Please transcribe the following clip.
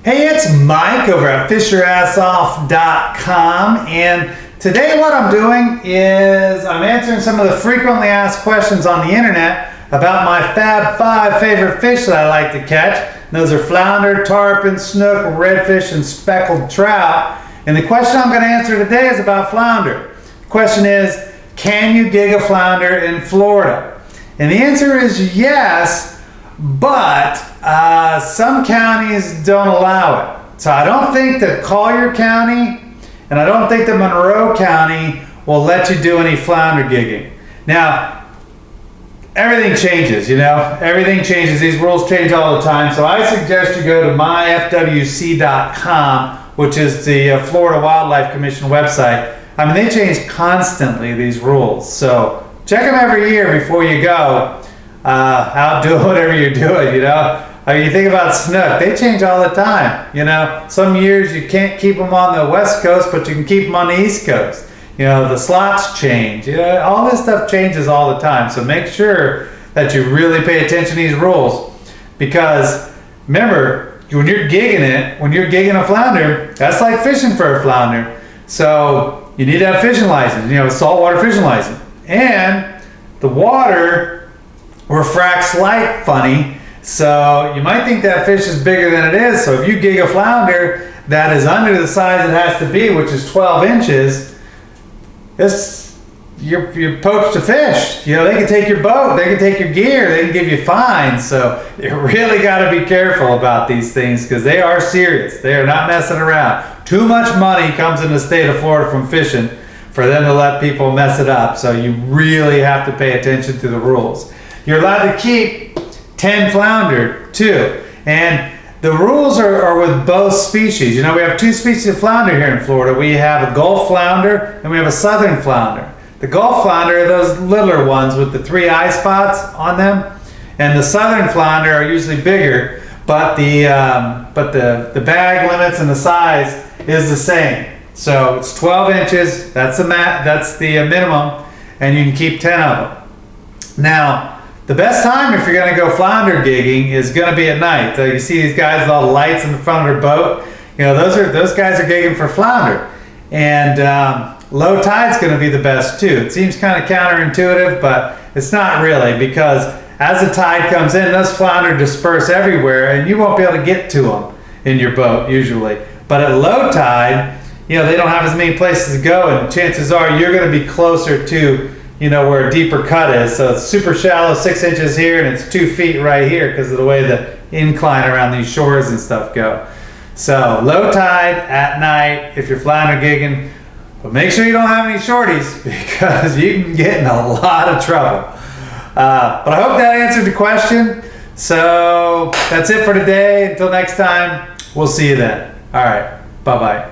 Hey, it's Mike over at fishyourassoff.com, and today what I'm doing is I'm answering some of the frequently asked questions on the internet about my Fab 5 favorite fish that I like to catch. And those are flounder, tarpon, snook, redfish, and speckled trout. And the question I'm going to answer today is about flounder. The question is, can you gig a flounder in Florida? And the answer is yes, but some counties don't allow it. So I don't think that Collier County and I don't think that Monroe County will let you do any flounder gigging. Now, everything changes, everything changes. These rules change all the time. So I suggest you go to myfwc.com, which is the Florida Wildlife Commission website. I mean, they change constantly, these rules. So check them every year before you go out doing whatever you're doing, I mean, you think about snook, they change all the time, Some years you can't keep them on the west coast, but you can keep them on the east coast. The slots change. All this stuff changes all the time. So make sure that you really pay attention to these rules, because remember, when you're gigging a flounder, that's like fishing for a flounder. So you need to have fishing license, saltwater fishing license. And the water refracts light funny, so you might think that fish is bigger than it is. So if you gig a flounder that is under the size it has to be, which is 12 inches, you're poached a fish. They can take your boat, they can take your gear, they can give you fines. So you really got to be careful about these things, because they are serious. They are not messing around. Too much money comes in the state of Florida from fishing for them to let people mess it up. So you really have to pay attention to the rules. You're allowed to keep 10 flounder too. And the rules are with both species. We have two species of flounder here in Florida. We have a Gulf flounder and we have a southern flounder. The Gulf flounder are those littler ones with the 3 eye spots on them. And the southern flounder are usually bigger, but the bag limits and the size is the same. So it's 12 inches, that's the minimum, and you can keep 10 of them. Now, the best time if you're going to go flounder gigging is going to be at night. So you see these guys with all the lights in the front of their boat. Those guys are gigging for flounder. And low tide's going to be the best too. It seems kind of counterintuitive, but it's not really, because as the tide comes in, those flounder disperse everywhere, and you won't be able to get to them in your boat usually. But at low tide, they don't have as many places to go, and chances are you're going to be closer to where a deeper cut is. So it's super shallow, 6 inches here, and it's 2 feet right here because of the way the incline around these shores and stuff go. So low tide at night if you're flounder gigging, but make sure you don't have any shorties, because you can get in a lot of trouble. But I hope that answered the question. So that's it for today. Until next time, we'll see you then. All right, bye-bye.